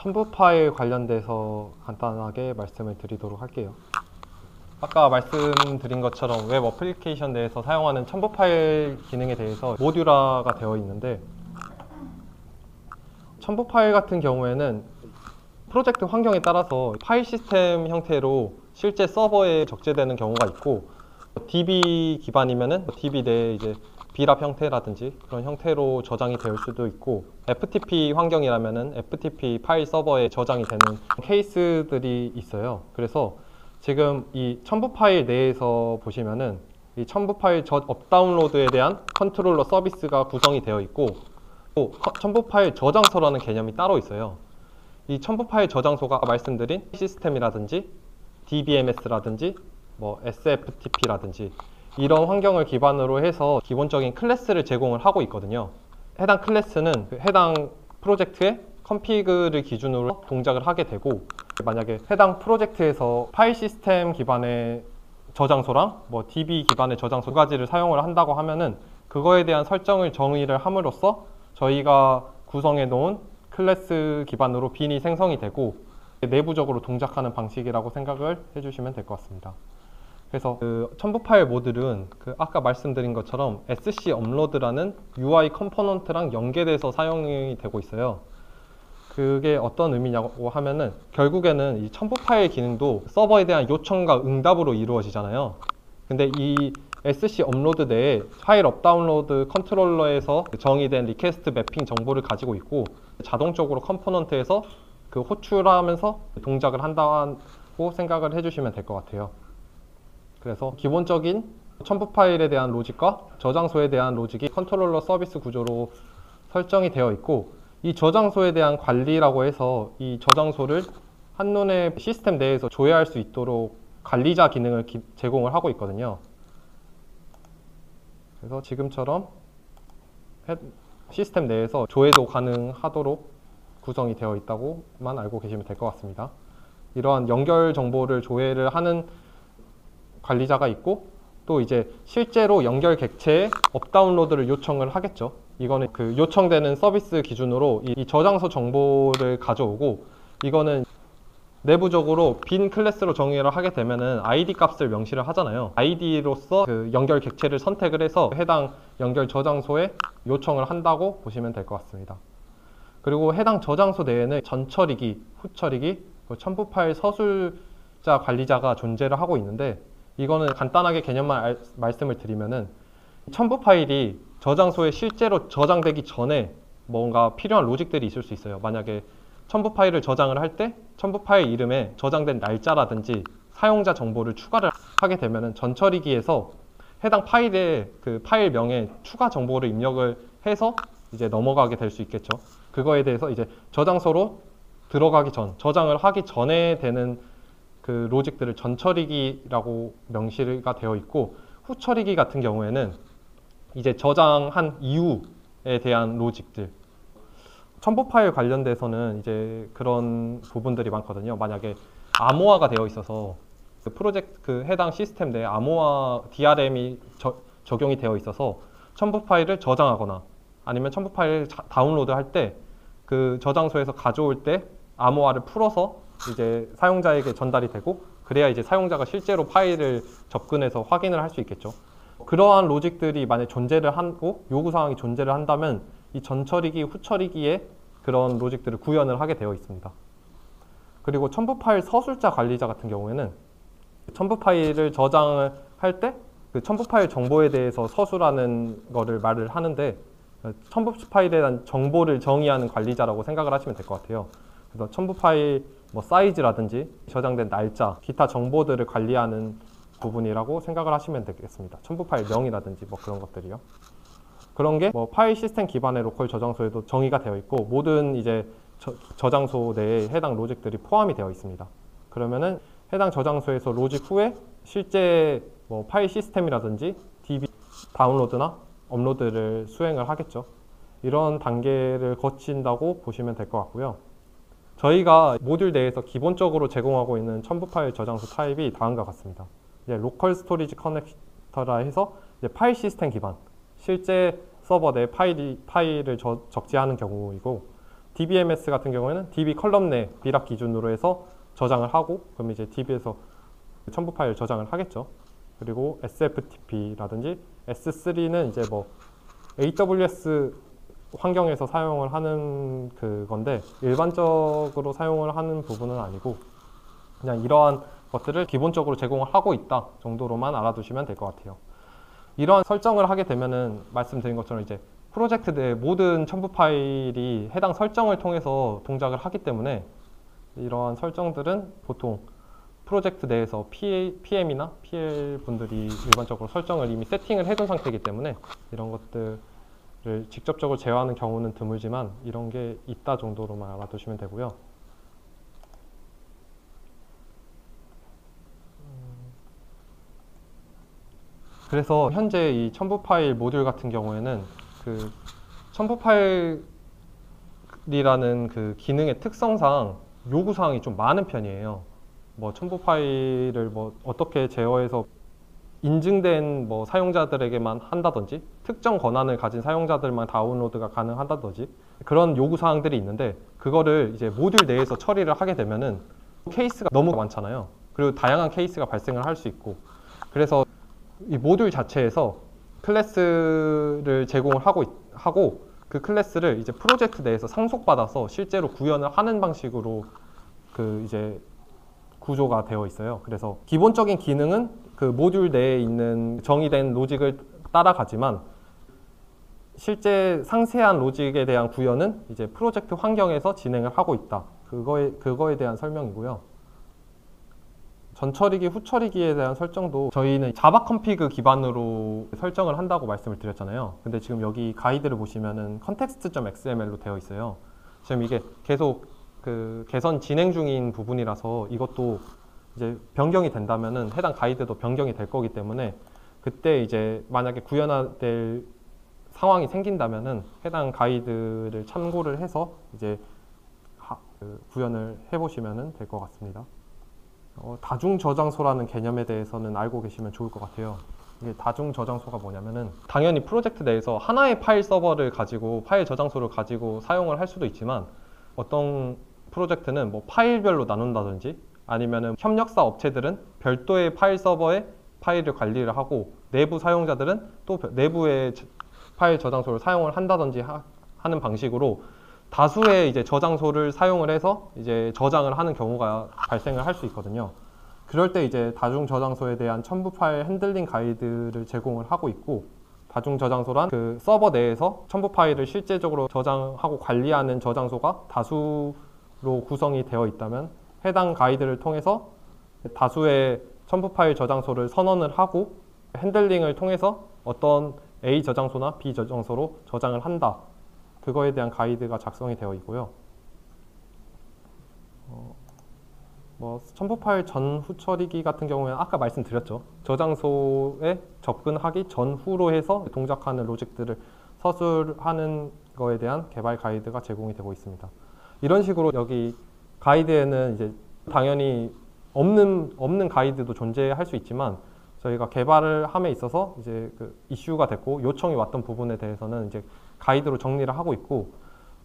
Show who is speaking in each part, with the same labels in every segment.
Speaker 1: 첨부 파일 관련돼서 간단하게 말씀을 드리도록 할게요. 아까 말씀드린 것처럼 웹 어플리케이션 내에서 사용하는 첨부 파일 기능에 대해서 모듈화가 되어 있는데, 첨부 파일 같은 경우에는 프로젝트 환경에 따라서 파일 시스템 형태로 실제 서버에 적재되는 경우가 있고, DB 기반이면은 DB 내에 이제 비랍 형태라든지 그런 형태로 저장이 될 수도 있고, FTP 환경이라면은 FTP 파일 서버에 저장이 되는 케이스들이 있어요. 그래서 지금 이 첨부 파일 내에서 보시면은 이 첨부 파일 업다운로드에 대한 컨트롤러 서비스가 구성이 되어 있고, 또 첨부 파일 저장소라는 개념이 따로 있어요. 이 첨부 파일 저장소가 말씀드린 시스템이라든지 DBMS라든지 뭐 SFTP라든지 이런 환경을 기반으로 해서 기본적인 클래스를 제공을 하고 있거든요. 해당 클래스는 해당 프로젝트의 컨피그를 기준으로 동작을 하게 되고, 만약에 해당 프로젝트에서 파일 시스템 기반의 저장소랑 뭐 DB 기반의 저장소 두 가지를 사용을 한다고 하면은 그거에 대한 설정을 정의를 함으로써 저희가 구성해 놓은 클래스 기반으로 빈이 생성이 되고 내부적으로 동작하는 방식이라고 생각을 해주시면 될 것 같습니다. 그래서 그 첨부 파일 모듈은 아까 말씀드린 것처럼 SC 업로드라는 UI 컴포넌트랑 연계돼서 사용이 되고 있어요. 그게 어떤 의미냐고 하면은 결국에는 이 첨부 파일 기능도 서버에 대한 요청과 응답으로 이루어지잖아요. 근데 이 SC 업로드 내에 파일 업다운로드 컨트롤러에서 정의된 리퀘스트 매핑 정보를 가지고 있고, 자동적으로 컴포넌트에서 그 호출하면서 동작을 한다고 생각을 해주시면 될 것 같아요. 그래서 기본적인 첨부 파일에 대한 로직과 저장소에 대한 로직이 컨트롤러 서비스 구조로 설정이 되어 있고, 이 저장소에 대한 관리라고 해서 이 저장소를 한눈에 시스템 내에서 조회할 수 있도록 관리자 기능을 제공을 하고 있거든요. 그래서 지금처럼 시스템 내에서 조회도 가능하도록 구성이 되어 있다고만 알고 계시면 될 것 같습니다. 이러한 연결 정보를 조회를 하는 관리자가 있고, 또 이제 실제로 연결 객체에 업다운로드를 요청을 하겠죠. 이거는 그 요청되는 서비스 기준으로 이 저장소 정보를 가져오고, 이거는 내부적으로 빈 클래스로 정의를 하게 되면은 ID 값을 명시를 하잖아요. ID로서 그 연결 객체를 선택을 해서 해당 연결 저장소에 요청을 한다고 보시면 될 것 같습니다. 그리고 해당 저장소 내에는 전처리기, 후처리기, 첨부 파일 서술자 관리자가 존재를 하고 있는데, 이거는 간단하게 개념만 말씀을 드리면은 첨부 파일이 저장소에 실제로 저장되기 전에 뭔가 필요한 로직들이 있을 수 있어요. 만약에 첨부 파일을 저장을 할 때 첨부 파일 이름에 저장된 날짜라든지 사용자 정보를 추가를 하게 되면은 전처리기에서 해당 파일의 그 파일명에 추가 정보를 입력을 해서 이제 넘어가게 될 수 있겠죠. 그거에 대해서 이제 저장소로 들어가기 전, 저장을 하기 전에 되는 그 로직들을 전처리기라고 명시가 되어 있고, 후처리기 같은 경우에는 이제 저장한 이후에 대한 로직들. 첨부 파일 관련돼서는 이제 그런 부분들이 많거든요. 만약에 암호화가 되어 있어서 그 프로젝트 그 해당 시스템 내에 암호화 DRM이 적용이 되어 있어서 첨부 파일을 저장하거나 아니면 첨부 파일을 다운로드 할 때 그 저장소에서 가져올 때 암호화를 풀어서 이제 사용자에게 전달이 되고, 그래야 이제 사용자가 실제로 파일을 접근해서 확인을 할 수 있겠죠. 그러한 로직들이 만약 존재를 하고 요구사항이 존재를 한다면 이 전처리기, 후처리기에 그런 로직들을 구현을 하게 되어 있습니다. 그리고 첨부 파일 서술자 관리자 같은 경우에는 첨부 파일을 저장을 할 때 그 첨부 파일 정보에 대해서 서술하는 거를 말을 하는데, 첨부 파일에 대한 정보를 정의하는 관리자라고 생각을 하시면 될 것 같아요. 그래서 첨부 파일 뭐 사이즈라든지 저장된 날짜, 기타 정보들을 관리하는 부분이라고 생각을 하시면 되겠습니다. 첨부 파일 명이라든지 뭐 그런 것들이요. 그런 게 뭐 파일 시스템 기반의 로컬 저장소에도 정의가 되어 있고, 모든 이제 저장소 내에 해당 로직들이 포함이 되어 있습니다. 그러면은 해당 저장소에서 로직 후에 실제 뭐 파일 시스템이라든지 DB 다운로드나 업로드를 수행을 하겠죠. 이런 단계를 거친다고 보시면 될 것 같고요. 저희가 모듈 내에서 기본적으로 제공하고 있는 첨부 파일 저장소 타입이 다음과 같습니다. 이제 로컬 스토리지 커넥터라 해서 이제 파일 시스템 기반, 실제 서버 내 파일을 적재하는 경우이고, DBMS 같은 경우에는 DB 컬럼 내 비락 기준으로 해서 저장을 하고, 그럼 이제 DB에서 첨부 파일 저장을 하겠죠. 그리고 SFTP라든지 S3는 이제 뭐 AWS 환경에서 사용을 하는 그건데 일반적으로 사용을 하는 부분은 아니고 그냥 이러한 것들을 기본적으로 제공을 하고 있다 정도로만 알아두시면 될 것 같아요. 이러한 설정을 하게 되면은 말씀드린 것처럼 이제 프로젝트 내 모든 첨부 파일이 해당 설정을 통해서 동작을 하기 때문에 이러한 설정들은 보통 프로젝트 내에서 PM이나 PL 분들이 일반적으로 설정을 이미 세팅을 해둔 상태이기 때문에 이런 것들을 직접적으로 제어하는 경우는 드물지만 이런 게 있다 정도로만 알아두시면 되고요. 그래서 현재 이 첨부 파일 모듈 같은 경우에는 그 첨부 파일이라는 그 기능의 특성상 요구 사항이 좀 많은 편이에요. 뭐 첨부 파일을 뭐 어떻게 제어해서 인증된 뭐 사용자들에게만 한다든지 특정 권한을 가진 사용자들만 다운로드가 가능하다든지 그런 요구 사항들이 있는데 그거를 이제 모듈 내에서 처리를 하게 되면은 케이스가 너무 많잖아요. 그리고 다양한 케이스가 발생을 할 수 있고 그래서 이 모듈 자체에서 클래스를 제공을 하고 그 클래스를 이제 프로젝트 내에서 상속받아서 실제로 구현을 하는 방식으로 그 이제 구조가 되어 있어요. 그래서 기본적인 기능은 그 모듈 내에 있는 정의된 로직을 따라가지만 실제 상세한 로직에 대한 구현은 이제 프로젝트 환경에서 진행을 하고 있다. 그거에 대한 설명이고요. 전처리기, 후처리기에 대한 설정도 저희는 자바 컴피그 기반으로 설정을 한다고 말씀을 드렸잖아요. 근데 지금 여기 가이드를 보시면은 context.xml로 되어 있어요. 지금 이게 계속 그 개선 진행 중인 부분이라서 이것도 이제 변경이 된다면은 해당 가이드도 변경이 될 거기 때문에 그때 이제 만약에 구현될 상황이 생긴다면은 해당 가이드를 참고를 해서 이제 구현을 해보시면 될 것 같습니다. 다중 저장소라는 개념에 대해서는 알고 계시면 좋을 것 같아요. 이게 다중 저장소가 뭐냐면은 당연히 프로젝트 내에서 하나의 파일 서버를 가지고 파일 저장소를 가지고 사용을 할 수도 있지만 어떤 프로젝트는 뭐 파일별로 나눈다든지 아니면은 협력사 업체들은 별도의 파일 서버에 파일을 관리를 하고 내부 사용자들은 또 내부의 파일 저장소를 사용을 한다든지 하는 방식으로 다수의 이제 저장소를 사용을 해서 이제 저장을 하는 경우가 발생을 할 수 있거든요. 그럴 때 이제 다중 저장소에 대한 첨부 파일 핸들링 가이드를 제공을 하고 있고 다중 저장소란 그 서버 내에서 첨부 파일을 실제적으로 저장하고 관리하는 저장소가 다수로 구성이 되어 있다면 해당 가이드를 통해서 다수의 첨부 파일 저장소를 선언을 하고 핸들링을 통해서 어떤 A 저장소나 B 저장소로 저장을 한다. 그거에 대한 가이드가 작성이 되어 있고요. 뭐 첨부 파일 전후 처리기 같은 경우에는 아까 말씀드렸죠. 저장소에 접근하기 전후로 해서 동작하는 로직들을 서술하는 거에 대한 개발 가이드가 제공이 되고 있습니다. 이런 식으로 여기 가이드에는 이제 당연히 없는 가이드도 존재할 수 있지만 저희가 개발을 함에 있어서 이제 그 이슈가 됐고 요청이 왔던 부분에 대해서는 이제 가이드로 정리를 하고 있고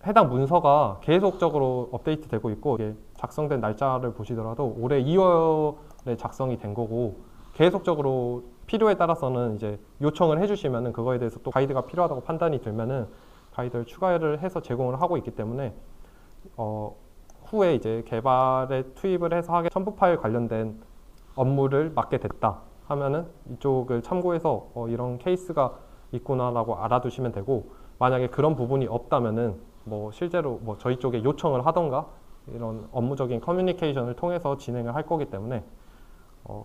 Speaker 1: 해당 문서가 계속적으로 업데이트 되고 있고 이게 작성된 날짜를 보시더라도 올해 2월에 작성이 된 거고 계속적으로 필요에 따라서는 이제 요청을 해주시면은 그거에 대해서 또 가이드가 필요하다고 판단이 들면은 가이드를 추가를 해서 제공을 하고 있기 때문에 후에 이제 개발에 투입을 해서 하게 첨부 파일 관련된 업무를 맡게 됐다 하면은 이쪽을 참고해서 이런 케이스가 있구나라고 알아두시면 되고 만약에 그런 부분이 없다면은 뭐 실제로 뭐 저희 쪽에 요청을 하던가 이런 업무적인 커뮤니케이션을 통해서 진행을 할 거기 때문에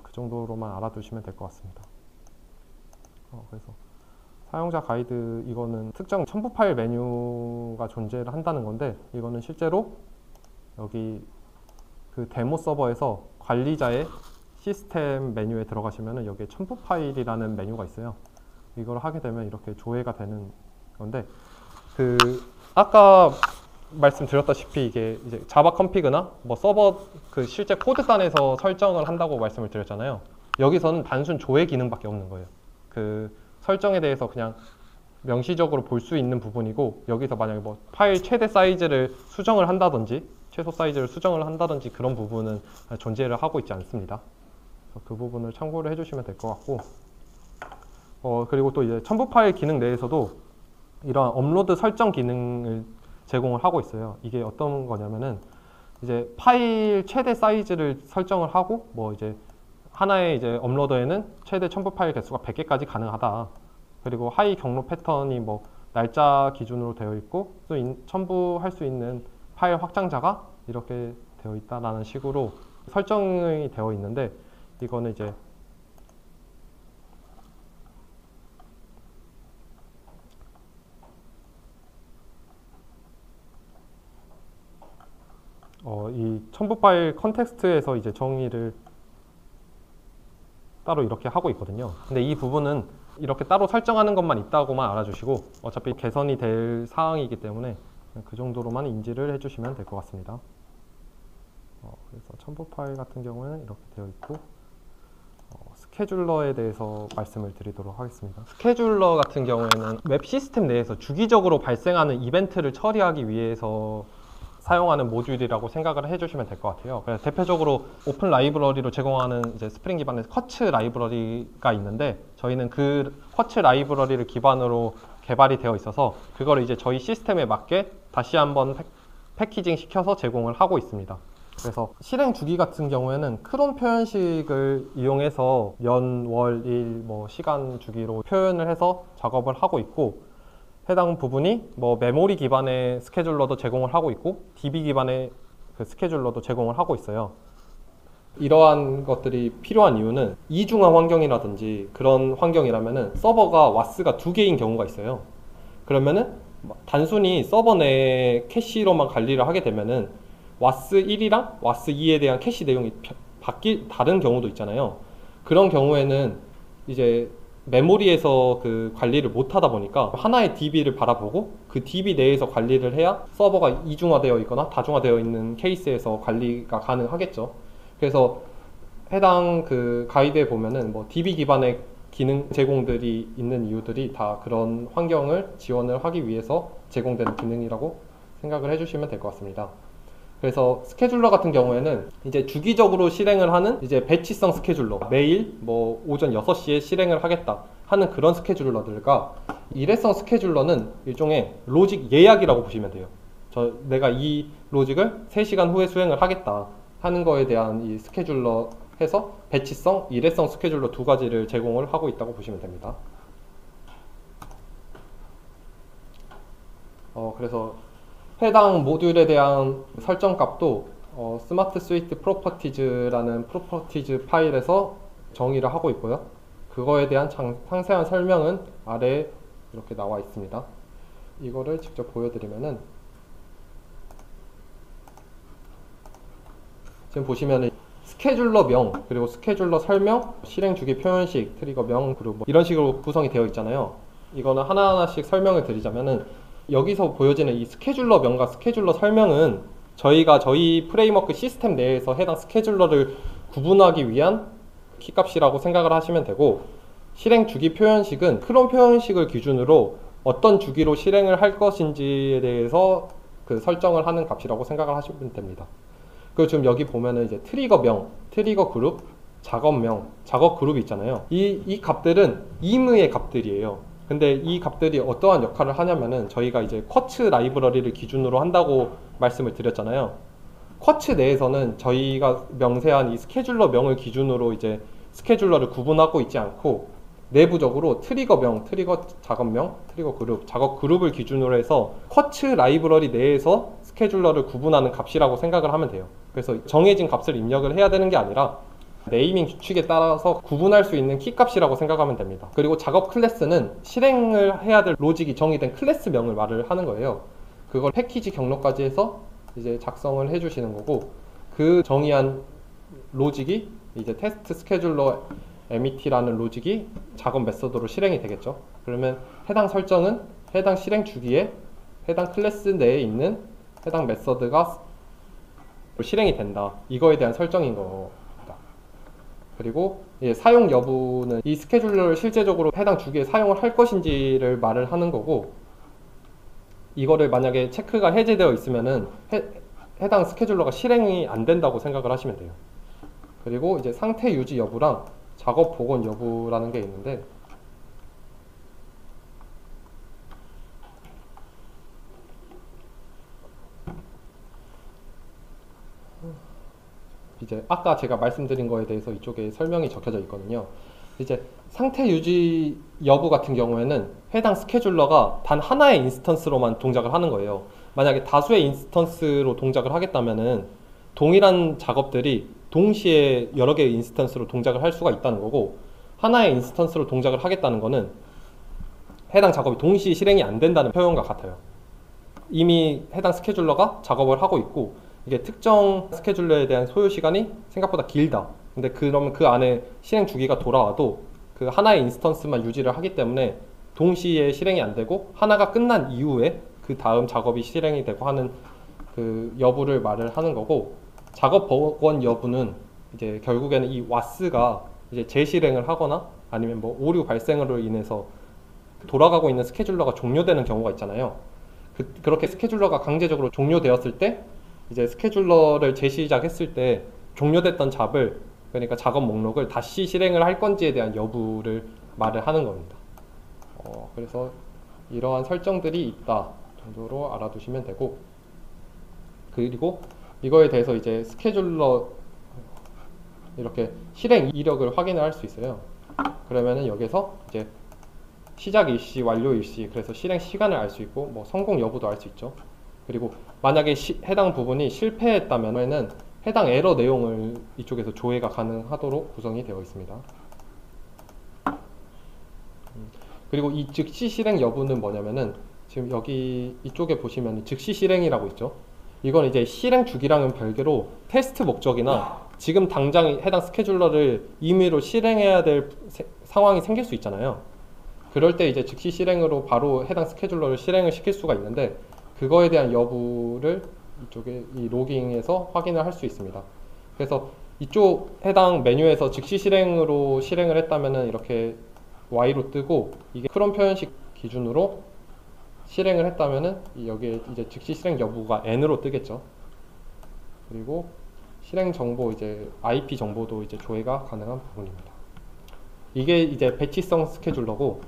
Speaker 1: 그 정도로만 알아두시면 될 것 같습니다. 그래서 사용자 가이드 이거는 특정 첨부 파일 메뉴가 존재를 한다는 건데 이거는 실제로 여기 그 데모 서버에서 관리자의 시스템 메뉴에 들어가시면은 여기에 첨부 파일이라는 메뉴가 있어요. 이걸 하게 되면 이렇게 조회가 되는 건데 그 아까 말씀드렸다시피 이게 이제 자바 컴피그나 뭐 서버 그 실제 코드단에서 설정을 한다고 말씀을 드렸잖아요. 여기서는 단순 조회 기능밖에 없는 거예요. 그 설정에 대해서 그냥 명시적으로 볼 수 있는 부분이고, 여기서 만약에 뭐 파일 최대 사이즈를 수정을 한다든지 최소 사이즈를 수정을 한다든지 그런 부분은 존재를 하고 있지 않습니다. 그 부분을 참고를 해주시면 될 것 같고, 그리고 또 이제 첨부 파일 기능 내에서도 이런 업로드 설정 기능을 제공을 하고 있어요. 이게 어떤 거냐면은 이제 파일 최대 사이즈를 설정을 하고, 뭐 이제 하나의 이제 업로더에는 최대 첨부 파일 개수가 100개까지 가능하다. 그리고 하위 경로 패턴이 뭐 날짜 기준으로 되어 있고, 또 첨부할 수 있는 파일 확장자가 이렇게 되어 있다라는 식으로 설정이 되어 있는데, 이거는 이제 이 첨부 파일 컨텍스트에서 이제 정의를 따로 이렇게 하고 있거든요. 근데 이 부분은 이렇게 따로 설정하는 것만 있다고만 알아주시고, 어차피 개선이 될 사항이기 때문에 그 정도로만 인지를 해주시면 될 것 같습니다. 그래서 첨부 파일 같은 경우에는 이렇게 되어 있고, 스케줄러에 대해서 말씀을 드리도록 하겠습니다. 스케줄러 같은 경우에는 웹 시스템 내에서 주기적으로 발생하는 이벤트를 처리하기 위해서 사용하는 모듈이라고 생각을 해주시면 될 것 같아요. 그래서 대표적으로 오픈 라이브러리로 제공하는 이제 스프링 기반의 쿼츠 라이브러리가 있는데, 저희는 그 쿼츠 라이브러리를 기반으로 개발이 되어 있어서 그걸 이제 저희 시스템에 맞게 다시 한번 패키징 시켜서 제공을 하고 있습니다. 그래서 실행 주기 같은 경우에는 크론 표현식을 이용해서 년, 월, 일, 뭐 시간 주기로 표현을 해서 작업을 하고 있고, 해당 부분이 뭐 메모리 기반의 스케줄러도 제공을 하고 있고, DB 기반의 그 스케줄러도 제공을 하고 있어요. 이러한 것들이 필요한 이유는 이중화 환경이라든지 그런 환경이라면은 서버가 와스가 2개인 경우가 있어요. 그러면은 단순히 서버 내 캐시로만 관리를 하게 되면은 와스 1이랑 와스 2에 대한 캐시 내용이 다른 경우도 있잖아요. 그런 경우에는 이제 메모리에서 그 관리를 못 하다 보니까 하나의 DB를 바라보고 그 DB 내에서 관리를 해야 서버가 이중화되어 있거나 다중화되어 있는 케이스에서 관리가 가능하겠죠. 그래서 해당 그 가이드에 보면은 뭐 DB 기반의 기능 제공들이 있는 이유들이 다 그런 환경을 지원을 하기 위해서 제공되는 기능이라고 생각을 해주시면 될 것 같습니다. 그래서 스케줄러 같은 경우에는 이제 주기적으로 실행을 하는 이제 배치성 스케줄러, 매일 뭐 오전 6시에 실행을 하겠다 하는 그런 스케줄러들과, 일회성 스케줄러는 일종의 로직 예약이라고 보시면 돼요. 내가 이 로직을 3시간 후에 수행을 하겠다 하는 거에 대한 이 스케줄러 해서 배치성, 일회성 스케줄러 두 가지를 제공을 하고 있다고 보시면 됩니다. 그래서 해당 모듈에 대한 설정 값도 스마트 스위트 프로퍼티즈라는 프로퍼티즈 파일에서 정의를 하고 있고요. 그거에 대한 상세한 설명은 아래에 이렇게 나와 있습니다. 이거를 직접 보여드리면은, 지금 보시면은 스케줄러 명, 그리고 스케줄러 설명, 실행 주기 표현식, 트리거 명, 그리고 뭐 이런 식으로 구성이 되어 있잖아요. 이거는 하나하나씩 설명을 드리자면은, 여기서 보여지는 이 스케줄러 명과 스케줄러 설명은 저희가 저희 프레임워크 시스템 내에서 해당 스케줄러를 구분하기 위한 키값이라고 생각을 하시면 되고, 실행 주기 표현식은 크론 표현식을 기준으로 어떤 주기로 실행을 할 것인지에 대해서 그 설정을 하는 값이라고 생각을 하시면 됩니다. 그리고 지금 여기 보면은 이제 트리거 명, 트리거 그룹, 작업명, 작업 그룹이 있잖아요. 이 값들은 임의의 값들이에요. 근데 이 값들이 어떠한 역할을 하냐면은, 저희가 이제 쿼츠 라이브러리를 기준으로 한다고 말씀을 드렸잖아요. 쿼츠 내에서는 저희가 명세한 이 스케줄러 명을 기준으로 이제 스케줄러를 구분하고 있지 않고, 내부적으로 트리거 명, 트리거 작업명, 트리거 그룹, 작업 그룹을 기준으로 해서 쿼츠 라이브러리 내에서 스케줄러를 구분하는 값이라고 생각을 하면 돼요. 그래서 정해진 값을 입력을 해야 되는 게 아니라 네이밍 규칙에 따라서 구분할 수 있는 키값이라고 생각하면 됩니다. 그리고 작업 클래스는 실행을 해야 될 로직이 정의된 클래스명을 말을 하는 거예요. 그걸 패키지 경로까지 해서 이제 작성을 해주시는 거고, 그 정의한 로직이 이제 테스트 스케줄러 MET라는 로직이 작업 메서드로 실행이 되겠죠. 그러면 해당 설정은 해당 실행 주기에 해당 클래스 내에 있는 해당 메서드가 실행이 된다. 이거에 대한 설정인 겁니다. 그리고 사용 여부는 이 스케줄러를 실제적으로 해당 주기에 사용을 할 것인지를 말을 하는 거고, 이거를 만약에 체크가 해제되어 있으면은 해당 스케줄러가 실행이 안 된다고 생각을 하시면 돼요. 그리고 이제 상태 유지 여부랑 작업 복원 여부라는 게 있는데, 이제 아까 제가 말씀드린 거에 대해서 이쪽에 설명이 적혀져 있거든요. 이제 상태 유지 여부 같은 경우에는 해당 스케줄러가 단 하나의 인스턴스로만 동작을 하는 거예요. 만약에 다수의 인스턴스로 동작을 하겠다면은 동일한 작업들이 동시에 여러 개의 인스턴스로 동작을 할 수가 있다는 거고, 하나의 인스턴스로 동작을 하겠다는 거는 해당 작업이 동시에 실행이 안 된다는 표현과 같아요. 이미 해당 스케줄러가 작업을 하고 있고, 이게 특정 스케줄러에 대한 소요 시간이 생각보다 길다. 근데 그러면 그 안에 실행 주기가 돌아와도 그 하나의 인스턴스만 유지를 하기 때문에 동시에 실행이 안 되고, 하나가 끝난 이후에 그 다음 작업이 실행이 되고 하는 그 여부를 말을 하는 거고, 작업 복원 여부는 이제 결국에는 이 와스가 이제 재실행을 하거나 아니면 뭐 오류 발생으로 인해서 돌아가고 있는 스케줄러가 종료되는 경우가 있잖아요. 그렇게 스케줄러가 강제적으로 종료되었을 때 이제 스케줄러를 재시작했을 때 종료됐던 잡을, 그러니까 작업 목록을 다시 실행을 할 건지에 대한 여부를 말을 하는 겁니다. 그래서 이러한 설정들이 있다 정도로 알아두시면 되고, 그리고 이거에 대해서 이제 스케줄러 이렇게 실행 이력을 확인을 할 수 있어요. 그러면은 여기서 이제 시작 일시, 완료 일시, 그래서 실행 시간을 알 수 있고, 뭐 성공 여부도 알 수 있죠. 그리고 만약에 해당 부분이 실패했다면은 해당 에러 내용을 이쪽에서 조회가 가능하도록 구성이 되어 있습니다. 그리고 이 즉시 실행 여부는 뭐냐면은 지금 여기 이쪽에 보시면 즉시 실행이라고 있죠. 이건 이제 실행 주기랑은 별개로 테스트 목적이나 지금 당장 해당 스케줄러를 임의로 실행해야 될 상황이 생길 수 있잖아요. 그럴 때 이제 즉시 실행으로 바로 해당 스케줄러를 실행을 시킬 수가 있는데, 그거에 대한 여부를 이쪽에 이 로깅에서 확인을 할 수 있습니다. 그래서 이쪽 해당 메뉴에서 즉시 실행으로 실행을 했다면은 이렇게 Y로 뜨고, 이게 크롬 표현식 기준으로 실행을 했다면은 여기에 이제 즉시 실행 여부가 N으로 뜨겠죠. 그리고 실행 정보, 이제 IP 정보도 이제 조회가 가능한 부분입니다. 이게 이제 배치성 스케줄러고,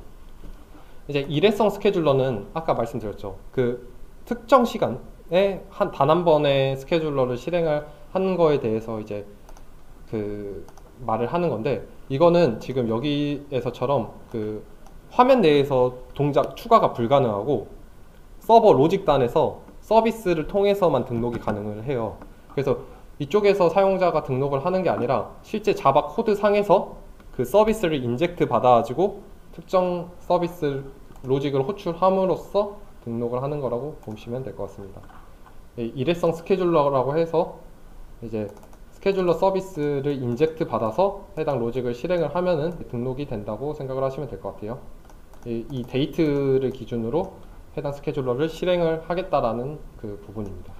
Speaker 1: 이제 일회성 스케줄러는 아까 말씀드렸죠. 그 특정 시간에 단 한 번의 스케줄러를 실행을 하는 거에 대해서 이제 그 말을 하는 건데, 이거는 지금 여기에서처럼 그 화면 내에서 동작 추가가 불가능하고 서버 로직단에서 서비스를 통해서만 등록이 가능을 해요. 그래서 이쪽에서 사용자가 등록을 하는 게 아니라 실제 자바 코드 상에서 그 서비스를 인젝트 받아가지고 특정 서비스 로직을 호출함으로써 등록을 하는 거라고 보시면 될 것 같습니다. 일회성 스케줄러라고 해서 이제 스케줄러 서비스를 인젝트 받아서 해당 로직을 실행을 하면은 등록이 된다고 생각을 하시면 될 것 같아요. 이 데이트를 기준으로 해당 스케줄러를 실행을 하겠다라는 그 부분입니다.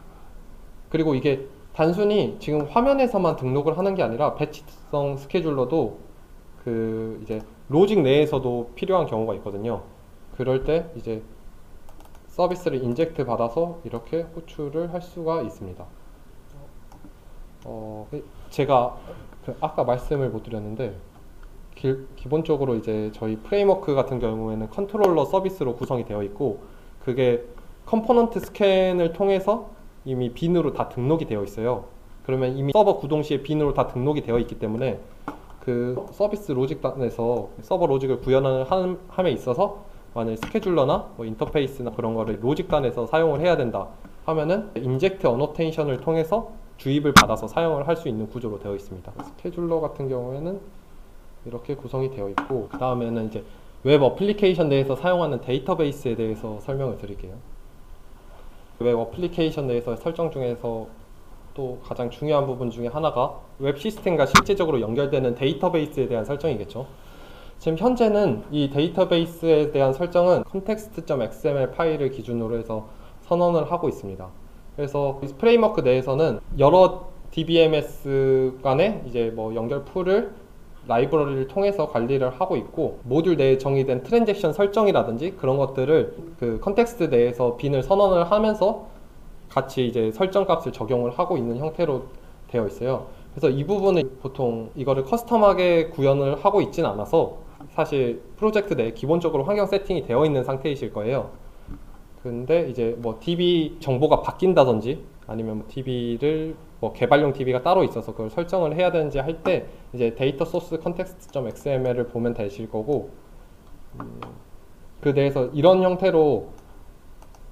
Speaker 1: 그리고 이게 단순히 지금 화면에서만 등록을 하는 게 아니라 배치성 스케줄러도 그 이제 로직 내에서도 필요한 경우가 있거든요. 그럴 때 이제 서비스를 인젝트 받아서 이렇게 호출을 할 수가 있습니다. 제가 아까 말씀을 못 드렸는데, 기본적으로 이제 저희 프레임워크 같은 경우에는 컨트롤러 서비스로 구성이 되어 있고, 그게 컴포넌트 스캔을 통해서 이미 빈으로 다 등록이 되어 있어요. 그러면 이미 서버 구동 시에 빈으로 다 등록이 되어 있기 때문에 그 서비스 로직단에서 서버 로직을 구현을 함에 있어서 만약 스케줄러나 뭐 인터페이스나 그런 거를 로직단에서 사용을 해야 된다 하면은 인젝트 어노테이션을 통해서 주입을 받아서 사용을 할 수 있는 구조로 되어 있습니다. 스케줄러 같은 경우에는 이렇게 구성이 되어 있고, 그 다음에는 이제 웹 어플리케이션 내에서 사용하는 데이터베이스에 대해서 설명을 드릴게요. 웹 어플리케이션 내에서 설정 중에서 또 가장 중요한 부분 중에 하나가 웹 시스템과 실제적으로 연결되는 데이터베이스에 대한 설정이겠죠. 지금 현재는 이 데이터베이스에 대한 설정은 context.xml 파일을 기준으로 해서 선언을 하고 있습니다. 그래서 프레임워크 내에서는 여러 DBMS 간의 이제 뭐 연결 풀을 라이브러리를 통해서 관리를 하고 있고, 모듈 내에 정의된 트랜잭션 설정이라든지 그런 것들을 그 컨텍스트 내에서 빈을 선언을 하면서 같이 이제 설정 값을 적용을 하고 있는 형태로 되어 있어요. 그래서 이 부분은 보통 이거를 커스텀하게 구현을 하고 있진 않아서 사실 프로젝트 내에 기본적으로 환경 세팅이 되어 있는 상태이실 거예요. 근데 이제 뭐 DB 정보가 바뀐다든지 아니면 뭐 DB를 뭐 개발용 DB가 따로 있어서 그걸 설정을 해야 되는지 할 때 이제 데이터 소스 컨텍스트.xml을 보면 되실 거고, 그 내에서 이런 형태로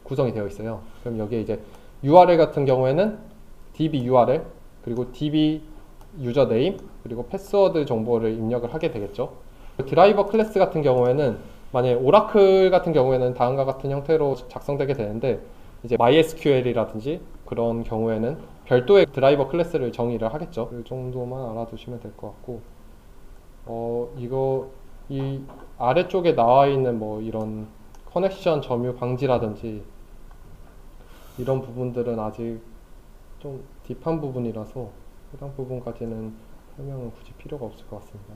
Speaker 1: 구성이 되어 있어요. 그럼 여기에 이제 URL 같은 경우에는 DB URL 그리고 DB 유저 네임 그리고 패스워드 정보를 입력을 하게 되겠죠. 드라이버 클래스 같은 경우에는 만약에 오라클 같은 경우에는 다음과 같은 형태로 작성되게 되는데, 이제 MySQL이라든지 그런 경우에는 별도의 드라이버 클래스를 정의를 하겠죠. 그 정도만 알아두시면 될 것 같고, 이 아래쪽에 나와 있는 뭐 이런 커넥션 점유 방지라든지 이런 부분들은 아직 좀 딥한 부분이라서 해당 부분까지는 설명은 굳이 필요가 없을 것 같습니다.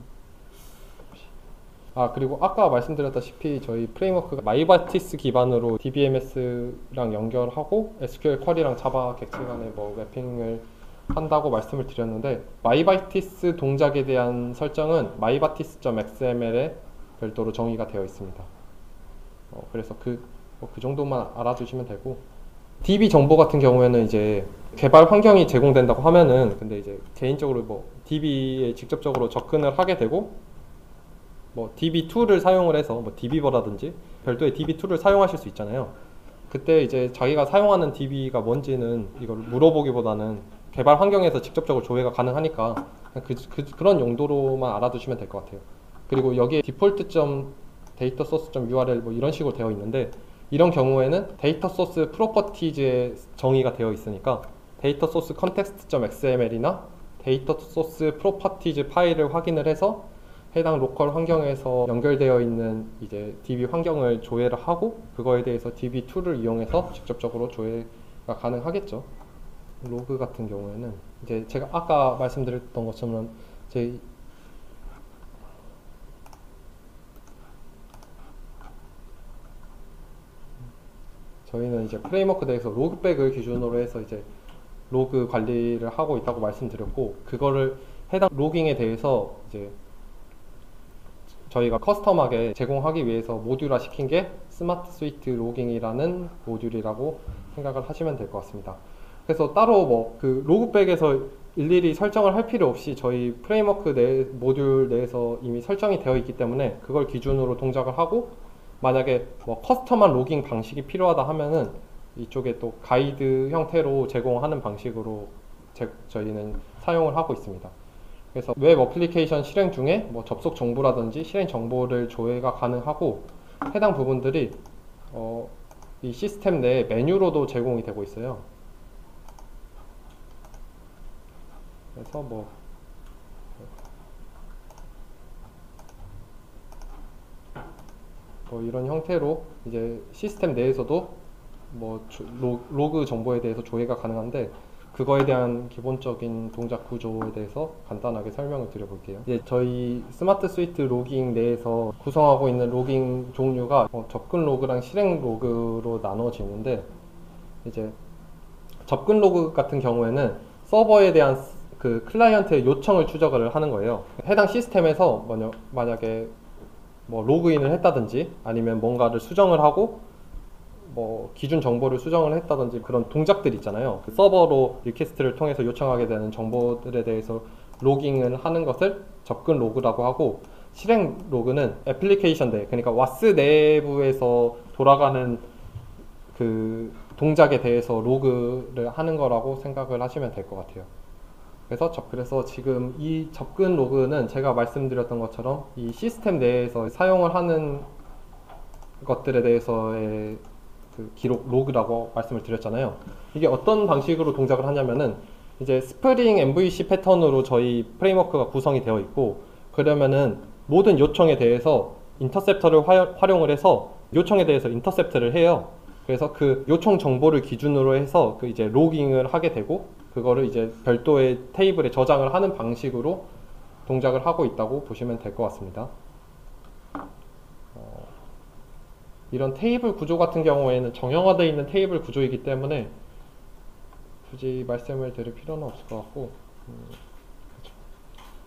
Speaker 1: 그리고 아까 말씀드렸다시피 저희 프레임워크가 마이바티스 기반으로 DBMS랑 연결하고 SQL 쿼리랑 자바 객체 간에 뭐 매핑을 한다고 말씀을 드렸는데, 마이바티스 동작에 대한 설정은 mybatis.xml에 별도로 정의가 되어 있습니다. 그래서 그 정도만 알아주시면 되고, DB 정보 같은 경우에는 이제 개발 환경이 제공된다고 하면은, 근데 이제 개인적으로 뭐 DB에 직접적으로 접근을 하게 되고 뭐 DB2를 사용을 해서 뭐 DB버라든지 별도의 DB2를 사용하실 수 있잖아요. 그때 이제 자기가 사용하는 DB가 뭔지는 이걸 물어보기보다는 개발 환경에서 직접적으로 조회가 가능하니까 그런 용도로만 알아두시면 될 것 같아요. 그리고 여기에 디폴트.데이터 소스.url 뭐 이런 식으로 되어 있는데, 이런 경우에는 데이터 소스 프로퍼티즈의 정의가 되어 있으니까 데이터 소스 컨텍스트.xml이나 데이터 소스 프로퍼티즈 파일을 확인을 해서 해당 로컬 환경에서 연결되어 있는 이제 DB 환경을 조회를 하고, 그거에 대해서 DB2를 이용해서 직접적으로 조회가 가능하겠죠. 로그 같은 경우에는 이제 제가 아까 말씀드렸던 것처럼 저희는 이제 프레임워크 내에서 로그백을 기준으로 해서 이제 로그 관리를 하고 있다고 말씀드렸고, 그거를 해당 로깅에 대해서 이제 저희가 커스텀하게 제공하기 위해서 모듈화 시킨 게 스마트 스위트 로깅이라는 모듈이라고 생각을 하시면 될 것 같습니다. 그래서 따로 뭐 그 로그백에서 일일이 설정을 할 필요 없이 저희 프레임워크 내 모듈 내에서 이미 설정이 되어 있기 때문에 그걸 기준으로 동작을 하고, 만약에 뭐 커스텀한 로깅 방식이 필요하다 하면은 이쪽에 또 가이드 형태로 제공하는 방식으로 저희는 사용을 하고 있습니다. 그래서 웹 어플리케이션 실행 중에 뭐 접속 정보라든지 실행 정보를 조회가 가능하고, 해당 부분들이 이 시스템 내 메뉴로도 제공이 되고 있어요. 그래서 뭐 이런 형태로 이제 시스템 내에서도 뭐 로그 정보에 대해서 조회가 가능한데, 그거에 대한 기본적인 동작 구조에 대해서 간단하게 설명을 드려볼게요. 이제 저희 스마트 스위트 로깅 내에서 구성하고 있는 로깅 종류가 접근 로그랑 실행 로그로 나눠지는데, 이제 접근 로그 같은 경우에는 서버에 대한 그 클라이언트의 요청을 추적을 하는 거예요. 해당 시스템에서 만약에 뭐 로그인을 했다든지 아니면 뭔가를 수정을 하고 뭐 기준 정보를 수정을 했다든지 그런 동작들 있잖아요. 그 서버로 리퀘스트를 통해서 요청하게 되는 정보들에 대해서 로깅을 하는 것을 접근 로그라고 하고, 실행 로그는 애플리케이션 내, 그러니까 와스 내부에서 돌아가는 그 동작에 대해서 로그를 하는 거라고 생각을 하시면 될 것 같아요. 그래서 지금 이 접근 로그는 제가 말씀드렸던 것처럼 이 시스템 내에서 사용을 하는 것들에 대해서의 그 기록 로그라고 말씀을 드렸잖아요. 이게 어떤 방식으로 동작을 하냐면은 이제 스프링 MVC 패턴으로 저희 프레임워크가 구성이 되어 있고, 그러면은 모든 요청에 대해서 인터셉터를 활용을 해서 요청에 대해서 인터셉트를 해요. 그래서 그 요청 정보를 기준으로 해서 그 이제 로깅을 하게 되고, 그거를 이제 별도의 테이블에 저장을 하는 방식으로 동작을 하고 있다고 보시면 될 것 같습니다. 이런 테이블 구조 같은 경우에는 정형화되어 있는 테이블 구조이기 때문에 굳이 말씀을 드릴 필요는 없을 것 같고, 그렇죠.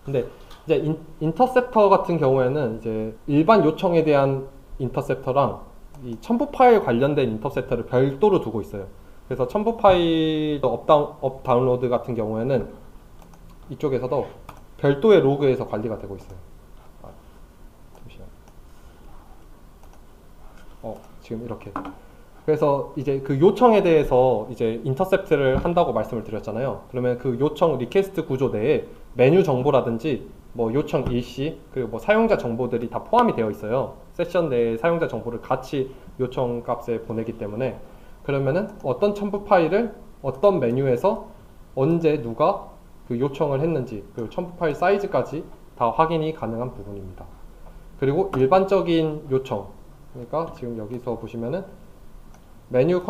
Speaker 1: 근데 이제 인터셉터 같은 경우에는 이제 일반 요청에 대한 인터셉터랑 이 첨부 파일 관련된 인터셉터를 별도로 두고 있어요. 그래서 첨부 파일 업 다운로드 같은 경우에는 이쪽에서도 별도의 로그에서 관리가 되고 있어요. 잠시만. 지금 이렇게. 그래서 이제 그 요청에 대해서 이제 인터셉트를 한다고 말씀을 드렸잖아요. 그러면 그 요청 리퀘스트 구조 내에 메뉴 정보라든지 뭐 요청 일시 그리고 뭐 사용자 정보들이 다 포함이 되어 있어요. 세션 내에 사용자 정보를 같이 요청 값에 보내기 때문에, 그러면은 어떤 첨부 파일을 어떤 메뉴에서 언제 누가 그 요청을 했는지, 그리고 첨부 파일 사이즈까지 다 확인이 가능한 부분입니다. 그리고 일반적인 요청, 그러니까 지금 여기서 보시면은 메뉴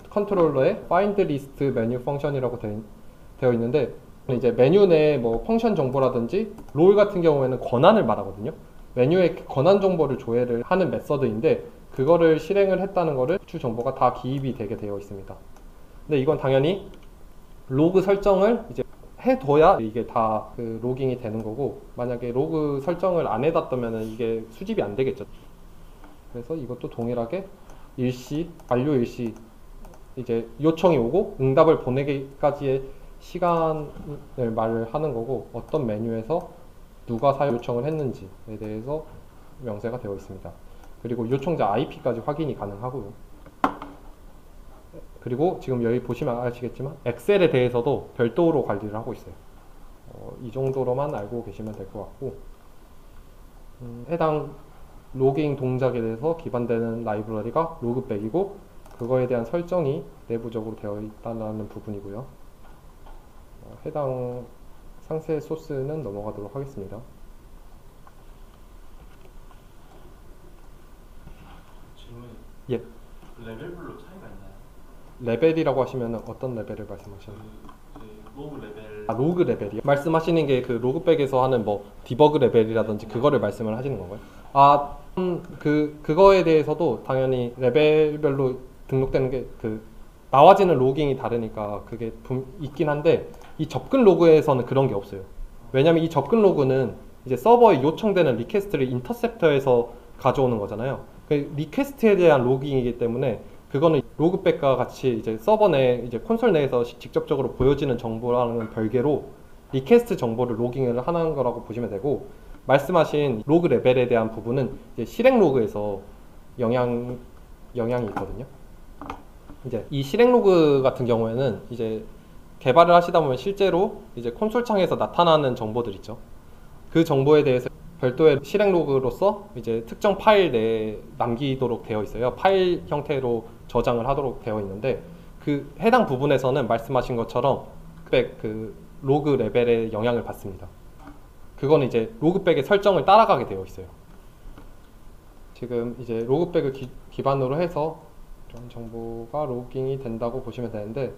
Speaker 1: 컨트롤러에 find list 메뉴 펑션이라고 되어 있는데, 이제 메뉴 내에 뭐 펑션 정보라든지 롤 같은 경우에는 권한을 말하거든요. 메뉴에 권한 정보를 조회를 하는 메서드인데, 그거를 실행을 했다는 거를 주 정보가 다 기입이 되게 되어 있습니다. 근데 이건 당연히 로그 설정을 이제 해둬야 이게 다 그 로깅이 되는 거고, 만약에 로그 설정을 안 해놨다면 이게 수집이 안 되겠죠. 그래서 이것도 동일하게 일시, 완료 일시, 이제 요청이 오고 응답을 보내기까지의 시간을 말을 하는 거고, 어떤 메뉴에서 누가 사용 요청을 했는지에 대해서 명세가 되어 있습니다. 그리고 요청자 IP까지 확인이 가능하고요. 그리고 지금 여기 보시면 아시겠지만 엑셀에 대해서도 별도로 관리를 하고 있어요. 이 정도로만 알고 계시면 될 것 같고, 해당 로깅 동작에 대해서 기반되는 라이브러리가 로그백이고, 그거에 대한 설정이 내부적으로 되어 있다는 부분이고요. 해당 상세 소스는 넘어가도록 하겠습니다.
Speaker 2: 질문.
Speaker 1: 예.
Speaker 2: 레벨별로 차이가 있나요?
Speaker 1: 레벨이라고 하시면 어떤 레벨을 말씀하시나요?
Speaker 2: 로그 레벨.
Speaker 1: 로그 레벨이요? 말씀하시는 게 그 로그백에서 하는 뭐 디버그 레벨이라든지 그거를 말씀을 하시는 건가요? 그거에 대해서도 당연히 레벨별로 등록되는 게 나와지는 로깅이 다르니까 그게 있긴 한데, 이 접근 로그에서는 그런 게 없어요. 왜냐면 이 접근 로그는 이제 서버에 요청되는 리퀘스트를 인터셉터에서 가져오는 거잖아요. 그 리퀘스트에 대한 로깅이기 때문에 그거는 로그백과 같이 이제 서버 내 이제 콘솔 내에서 직접적으로 보여지는 정보랑은 별개로 리퀘스트 정보를 로깅을 하는 거라고 보시면 되고, 말씀하신 로그 레벨에 대한 부분은 이제 실행 로그에서 영향이 있거든요. 이제 이 실행 로그 같은 경우에는 이제 개발을 하시다 보면 실제로 이제 콘솔 창에서 나타나는 정보들 있죠. 그 정보에 대해서 별도의 실행 로그로서 이제 특정 파일 내에 남기도록 되어 있어요. 파일 형태로 저장을 하도록 되어 있는데, 그 해당 부분에서는 말씀하신 것처럼 그 로그 레벨의 영향을 받습니다. 그거는 이제 로그백의 설정을 따라가게 되어 있어요. 지금 이제 로그백을 기반으로 해서 이런 정보가 로깅이 된다고 보시면 되는데,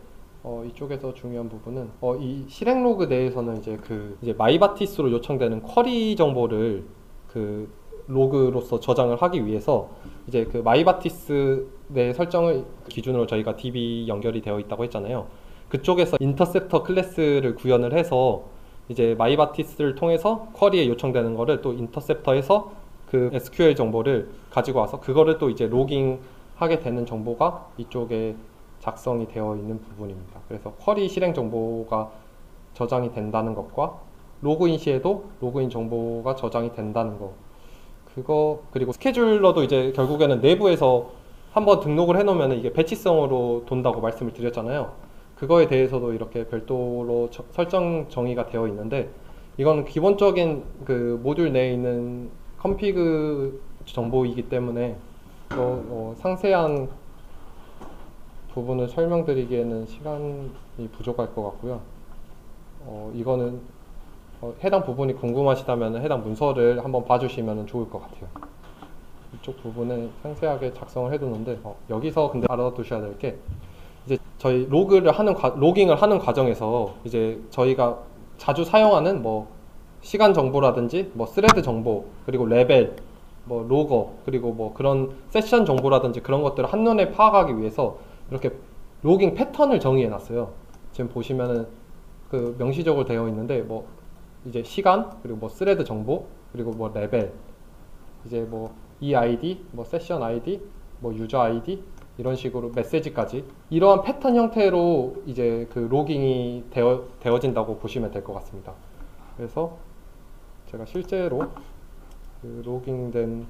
Speaker 1: 이쪽에서 중요한 부분은 이 실행 로그 내에서는 이제 마이바티스로 요청되는 쿼리 정보를 그 로그로서 저장을 하기 위해서 이제 그 마이바티스 내 설정을 기준으로 저희가 DB 연결이 되어 있다고 했잖아요. 그쪽에서 인터셉터 클래스를 구현을 해서 이제 마이바티스를 통해서 쿼리에 요청되는 거를 또 인터셉터에서 그 SQL 정보를 가지고 와서 그거를 또 이제 로깅 하게 되는 정보가 이쪽에 작성이 되어 있는 부분입니다. 그래서 쿼리 실행 정보가 저장이 된다는 것과 로그인 시에도 로그인 정보가 저장이 된다는 거, 그거, 그리고 스케줄러도 이제 결국에는 내부에서 한번 등록을 해놓으면 이게 배치성으로 돈다고 말씀을 드렸잖아요. 그거에 대해서도 이렇게 별도로 설정 정의가 되어 있는데, 이건 기본적인 그 모듈 내에 있는 컨피그 정보이기 때문에 상세한 부분을 설명드리기에는 시간이 부족할 것 같고요. 이거는 해당 부분이 궁금하시다면 해당 문서를 한번 봐주시면 좋을 것 같아요. 이쪽 부분을 상세하게 작성을 해두는데, 여기서 근데 알아두셔야 될 게, 이제 저희 로깅을 하는 과정에서 이제 저희가 자주 사용하는 뭐 시간 정보라든지 뭐 스레드 정보, 그리고 레벨, 뭐 로거, 그리고 뭐 그런 세션 정보라든지 그런 것들을 한눈에 파악하기 위해서 이렇게 로깅 패턴을 정의해 놨어요. 지금 보시면은 그 명시적으로 되어 있는데 뭐 이제 시간, 그리고 뭐 스레드 정보, 그리고 뭐 레벨, 이제 뭐 이 아이디, 뭐 세션 아이디, 뭐 유저 아이디, 이런 식으로 메시지까지 이러한 패턴 형태로 이제 그 로깅이 되어진다고 보시면 될 것 같습니다. 그래서 제가 실제로 그 로깅된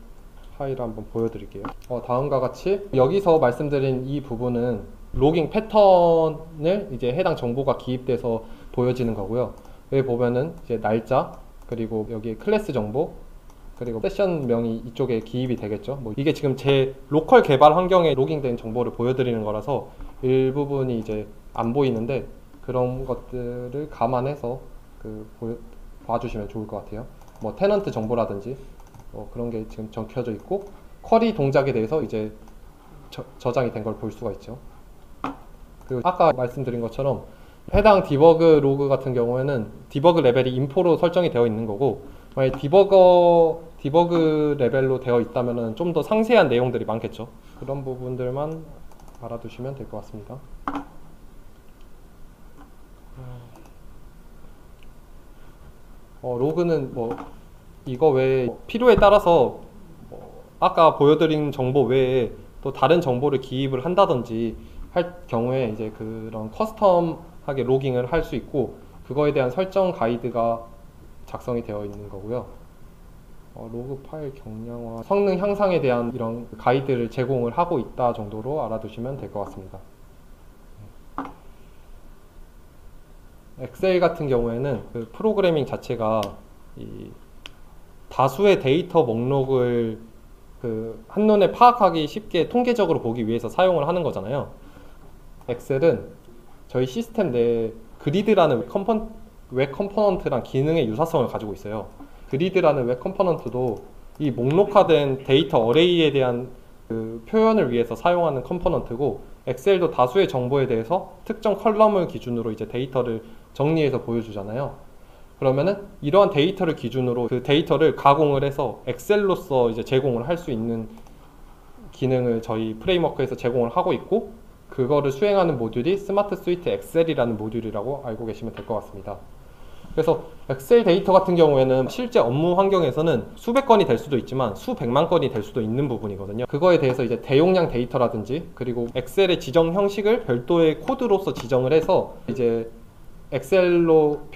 Speaker 1: 파일을 한번 보여드릴게요. 다음과 같이 여기서 말씀드린 이 부분은 로깅 패턴을 이제 해당 정보가 기입돼서 보여지는 거고요. 여기 보면은 이제 날짜, 그리고 여기 클래스 정보, 그리고 세션명이 이쪽에 기입이 되겠죠. 뭐 이게 지금 제 로컬 개발 환경에 로깅된 정보를 보여드리는 거라서 일부분이 이제 안 보이는데 그런 것들을 감안해서 봐주시면 좋을 것 같아요. 뭐 테넌트 정보라든지 그런 게 지금 적혀져 있고, 쿼리 동작에 대해서 이제 저장이 된 걸 볼 수가 있죠. 그리고 아까 말씀드린 것처럼 해당 디버그 로그 같은 경우에는 디버그 레벨이 인포로 설정이 되어 있는 거고, 만약 디버그 레벨로 되어 있다면 좀 더 상세한 내용들이 많겠죠. 그런 부분들만 알아두시면 될 것 같습니다. 로그는 뭐 이거 외에 필요에 따라서 아까 보여드린 정보 외에 또 다른 정보를 기입을 한다든지 할 경우에 이제 그런 커스텀하게 로깅을 할 수 있고, 그거에 대한 설정 가이드가 작성이 되어 있는 거고요. 로그 파일 경량화, 성능 향상에 대한 이런 가이드를 제공을 하고 있다 정도로 알아두시면 될 것 같습니다. 엑셀 같은 경우에는 그 프로그래밍 자체가 이 다수의 데이터 목록을 그 한눈에 파악하기 쉽게 통계적으로 보기 위해서 사용을 하는 거잖아요. 엑셀은 저희 시스템 내에 그리드라는 웹 컴포넌트랑 기능의 유사성을 가지고 있어요. 그리드라는 웹 컴포넌트도 이 목록화된 데이터 어레이에 대한 그 표현을 위해서 사용하는 컴포넌트고, 엑셀도 다수의 정보에 대해서 특정 컬럼을 기준으로 이제 데이터를 정리해서 보여주잖아요. 그러면은 이러한 데이터를 기준으로 그 데이터를 가공을 해서 엑셀로서 이제 제공을 할 수 있는 기능을 저희 프레임워크에서 제공을 하고 있고, 그거를 수행하는 모듈이 스마트 스위트 엑셀이라는 모듈이라고 알고 계시면 될 것 같습니다. 그래서 엑셀 데이터 같은 경우에는 실제 업무 환경에서는 수백 건이 될 수도 있지만 수백만 건이 될 수도 있는 부분이거든요. 그거에 대해서 이제 대용량 데이터라든지, 그리고 엑셀의 지정 형식을 별도의 코드로서 지정을 해서 이제 엑셀로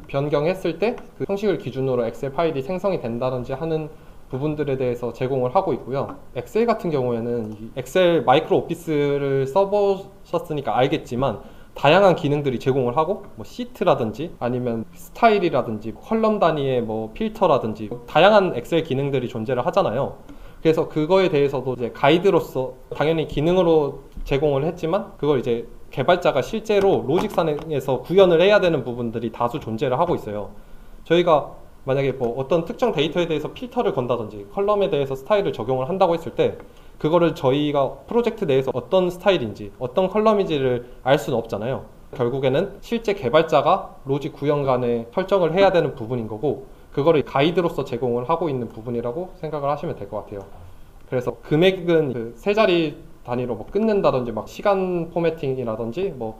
Speaker 1: 변경했을 때 그 형식을 기준으로 엑셀 파일이 생성이 된다든지 하는 부분들에 대해서 제공을 하고 있고요. 엑셀 같은 경우에는 이 엑셀 마이크로 오피스를 써보셨으니까 알겠지만 다양한 기능들이 제공을 하고, 뭐 시트라든지 아니면 스타일이라든지 컬럼 단위의 뭐 필터라든지 다양한 엑셀 기능들이 존재를 하잖아요. 그래서 그거에 대해서도 이제 가이드로서 당연히 기능으로 제공을 했지만, 그걸 이제 개발자가 실제로 로직상에서 구현을 해야 되는 부분들이 다수 존재를 하고 있어요. 저희가 만약에 뭐 어떤 특정 데이터에 대해서 필터를 건다든지 컬럼에 대해서 스타일을 적용을 한다고 했을 때, 그거를 저희가 프로젝트 내에서 어떤 스타일인지 어떤 컬럼인지를 알 수는 없잖아요. 결국에는 실제 개발자가 로직 구현간에 설정을 해야 되는 부분인 거고, 그거를 가이드로서 제공을 하고 있는 부분이라고 생각을 하시면 될 것 같아요. 그래서 금액은 그 세 자리 단위로 뭐 끊는다든지 막 시간 포매팅이라든지 뭐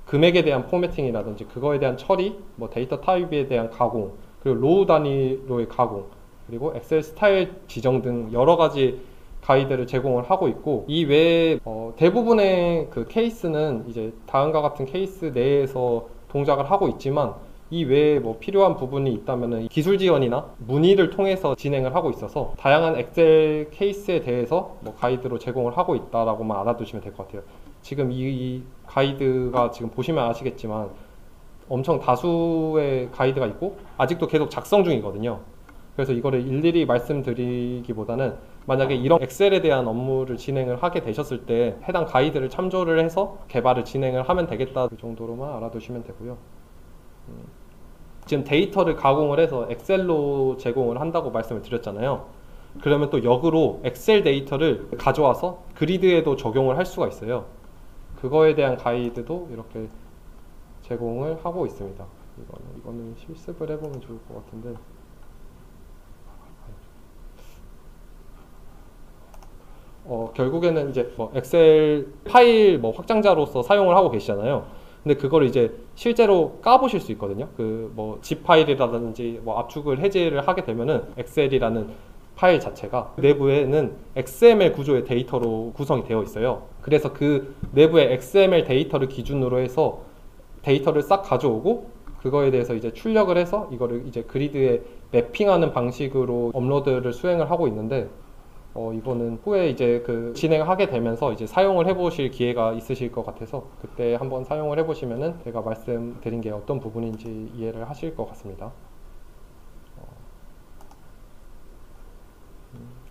Speaker 1: 금액에 대한 포매팅이라든지 그거에 대한 처리, 뭐 데이터 타입에 대한 가공, 그리고 로우 단위로의 가공, 그리고 엑셀 스타일 지정 등 여러 가지 가이드를 제공을 하고 있고, 이 외에 대부분의 그 케이스는 이제 다음과 같은 케이스 내에서 동작을 하고 있지만, 이 외에 뭐 필요한 부분이 있다면은 기술 지원이나 문의를 통해서 진행을 하고 있어서 다양한 엑셀 케이스에 대해서 뭐 가이드로 제공을 하고 있다라고만 알아두시면 될 것 같아요. 지금 이 가이드가 지금 보시면 아시겠지만 엄청 다수의 가이드가 있고 아직도 계속 작성 중이거든요. 그래서 이거를 일일이 말씀드리기보다는 만약에 이런 엑셀에 대한 업무를 진행을 하게 되셨을 때 해당 가이드를 참조를 해서 개발을 진행을 하면 되겠다, 그 정도로만 알아두시면 되고요. 지금 데이터를 가공을 해서 엑셀로 제공을 한다고 말씀을 드렸잖아요. 그러면 또 역으로 엑셀 데이터를 가져와서 그리드에도 적용을 할 수가 있어요. 그거에 대한 가이드도 이렇게 제공을 하고 있습니다. 이거는 실습을 해보면 좋을 것 같은데. 결국에는 이제 뭐 엑셀 파일 뭐 확장자로서 사용을 하고 계시잖아요. 근데 그걸 이제 실제로 까보실 수 있거든요. 그 뭐 zip 파일이라든지 뭐 압축을 해제를 하게 되면은 엑셀이라는 파일 자체가 내부에는 XML 구조의 데이터로 구성이 되어 있어요. 그래서 그 내부의 XML 데이터를 기준으로 해서 데이터를 싹 가져오고 그거에 대해서 이제 출력을 해서 이거를 이제 그리드에 매핑하는 방식으로 업로드를 수행을 하고 있는데 이거는 후에 이제 그 진행하게 되면서 이제 사용을 해보실 기회가 있으실 것 같아서 그때 한번 사용을 해보시면은 제가 말씀드린 게 어떤 부분인지 이해를 하실 것 같습니다.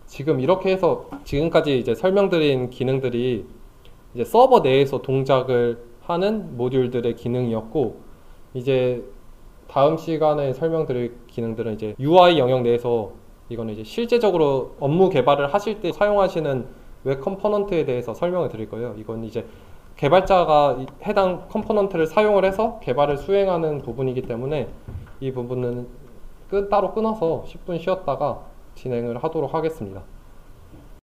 Speaker 1: 지금 이렇게 해서 지금까지 이제 설명드린 기능들이 이제 서버 내에서 동작을 하는 모듈들의 기능이었고, 이제 다음 시간에 설명드릴 기능들은 이제 UI 영역 내에서 이거는 이제 실제적으로 업무 개발을 하실 때 사용하시는 웹 컴포넌트에 대해서 설명을 드릴 거예요. 이건 이제 개발자가 해당 컴포넌트를 사용을 해서 개발을 수행하는 부분이기 때문에 이 부분은 따로 끊어서 10분 쉬었다가 진행을 하도록 하겠습니다.